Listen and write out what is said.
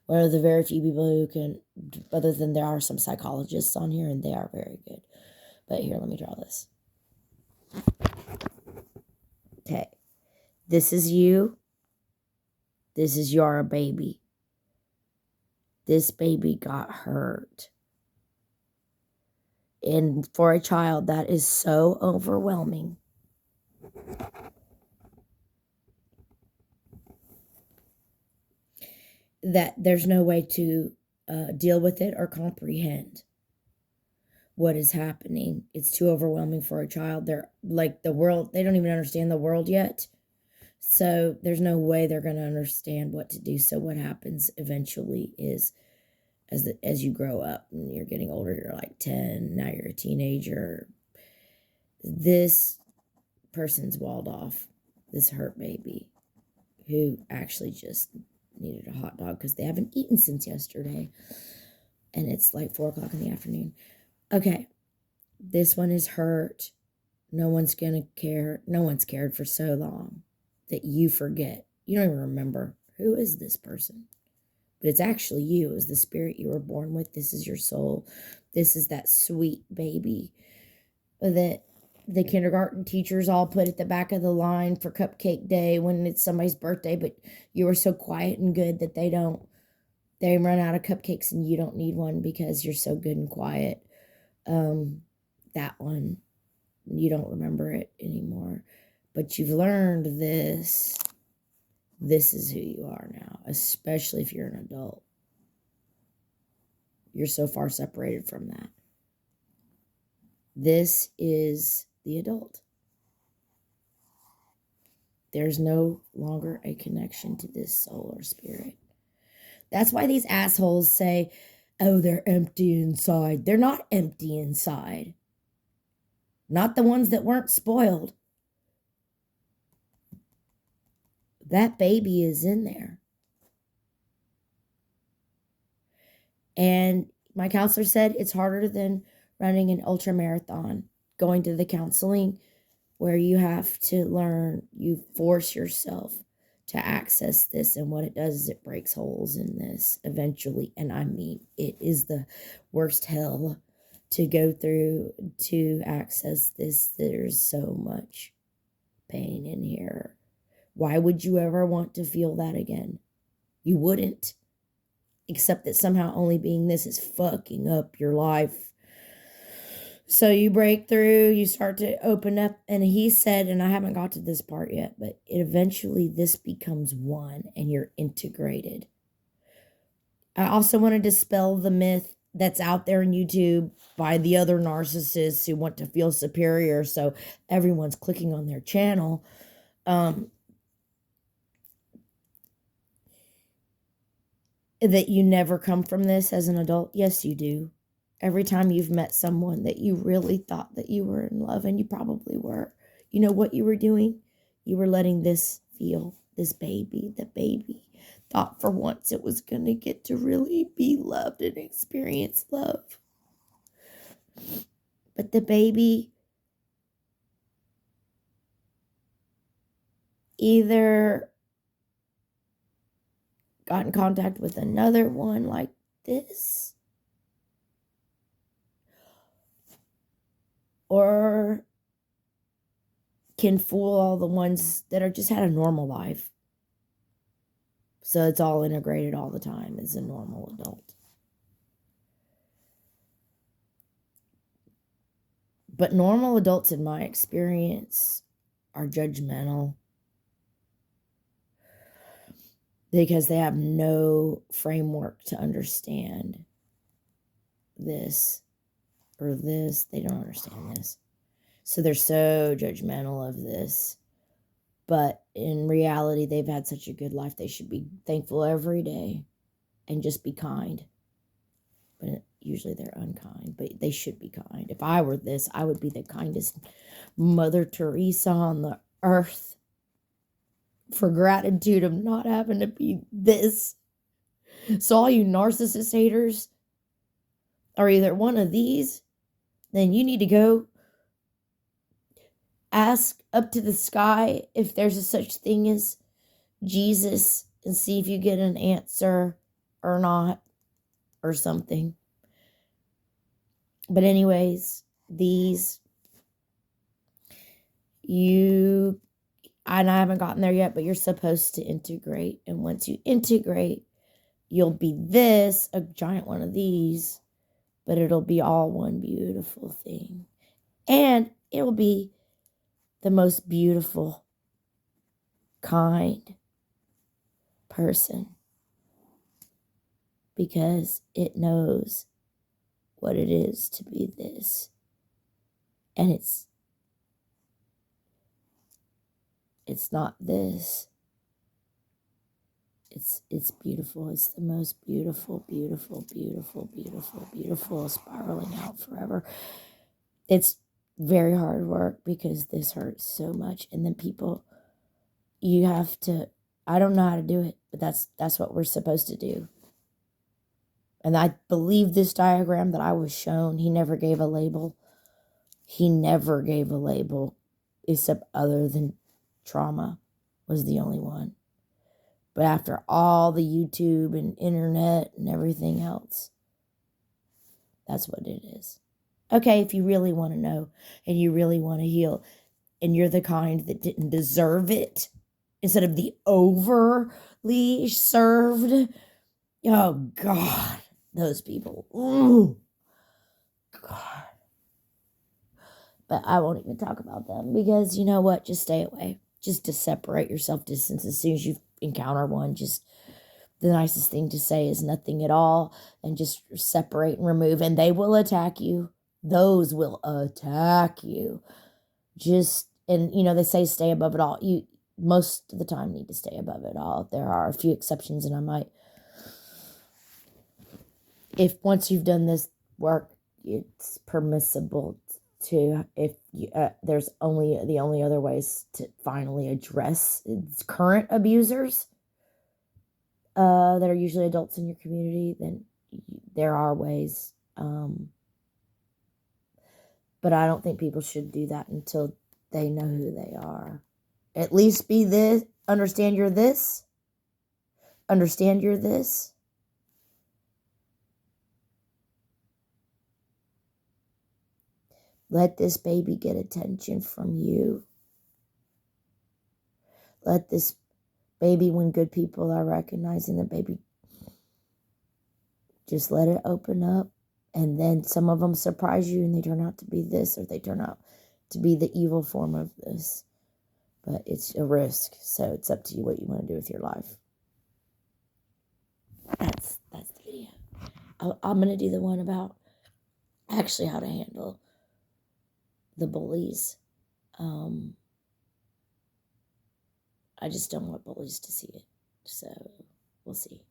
one of the very few people who can, other than there are some psychologists on here, and they are very good. But here, let me draw this. Okay. This is you. This is your baby. This baby got hurt. And for a child, that is so overwhelming. That there's no way to deal with it or comprehend what is happening. It's too overwhelming for a child. They're like the world, they don't even understand the world yet. So there's no way they're going to understand what to do. So what happens eventually is as you grow up and you're getting older, you're like 10, now you're a teenager. This person's walled off, this hurt baby who actually just needed a hot dog because they haven't eaten since yesterday. And it's like 4 o'clock in the afternoon. Okay, this one is hurt. No one's going to care. No one's cared for so long that you forget. You don't even remember, who is this person? But it's actually you. It was the spirit you were born with. This is your soul. This is that sweet baby that the kindergarten teachers all put at the back of the line for cupcake day when it's somebody's birthday, but you were so quiet and good that they run out of cupcakes and you don't need one because you're so good and quiet. That one, you don't remember it anymore, but you've learned this. This is who you are now, especially if you're an adult. You're so far separated from that. This is the adult. There's no longer a connection to this soul or spirit. That's why these assholes say, oh, they're empty inside. They're not empty inside. Not the ones that weren't spoiled. That baby is in there. And my counselor said it's harder than running an ultra marathon, going to the counseling where you have to learn, you force yourself to access this. And what it does is it breaks holes in this eventually. And I mean, it is the worst hell to go through to access this. There's so much pain in here. Why would you ever want to feel that again? You wouldn't. Except that somehow only being this is fucking up your life. So you break through, you start to open up, and he said, and I haven't got to this part yet, but eventually this becomes one and you're integrated. I also want to dispel the myth that's out there on YouTube by the other narcissists who want to feel superior, so everyone's clicking on their channel. That you never come from this as an adult. Yes, you do. Every time you've met someone that you really thought that you were in love, and you probably were, you know what you were doing? You were letting this feel, this baby, the baby thought for once it was going to get to really be loved and experience love. But the baby either got in contact with another one like this, or can fool all the ones that are just had a normal life. So it's all integrated all the time as a normal adult. But normal adults, in my experience, are judgmental because they have no framework to understand this or this. They don't understand this. So they're so judgmental of this. But in reality, they've had such a good life. They should be thankful every day and just be kind. But usually they're unkind, but they should be kind. If I were this, I would be the kindest Mother Teresa on the earth for gratitude of not having to be this. So all you narcissist haters are either one of these, then you need to go ask up to the sky if there's a such thing as Jesus and see if you get an answer or not or something. But anyways, these, and I haven't gotten there yet, but you're supposed to integrate. And once you integrate, you'll be this, a giant one of these, but it'll be all one beautiful thing. And it'll be the most beautiful, kind person, because it knows what it is to be this. And it's not this. It's beautiful. It's the most beautiful, beautiful, beautiful, beautiful, beautiful, spiraling out forever. It's very hard work because this hurts so much. And then people, you have to, I don't know how to do it, but that's what we're supposed to do. And I believe this diagram that I was shown, he never gave a label. He never gave a label, except other than trauma was the only one. But after all the YouTube and internet and everything else, that's what it is. Okay, if you really want to know and you really want to heal, and you're the kind that didn't deserve it, instead of the overly served, oh God, those people, ooh, God. But I won't even talk about them, because you know what? Just stay away. Just to separate yourself, distance. As soon as you encounter one, just the nicest thing to say is nothing at all, and just separate and remove. And they will attack you. Those will attack you. And they say stay above it all. You most of the time need to stay above it all. There are a few exceptions, and I might, if once you've done this work, it's permissible to, if you, there's only, the only other ways to finally address current abusers that are usually adults in your community, then there are ways. But I don't think people should do that until they know who they are. At least be this, understand you're this, understand you're this. Let this baby get attention from you. Let this baby, when good people are recognizing the baby, just let it open up. And then some of them surprise you and they turn out to be this, or they turn out to be the evil form of this. But it's a risk, so it's up to you what you want to do with your life. That's the video. I'm going to do the one about actually how to handle the bullies. I just don't want bullies to see it. So we'll see.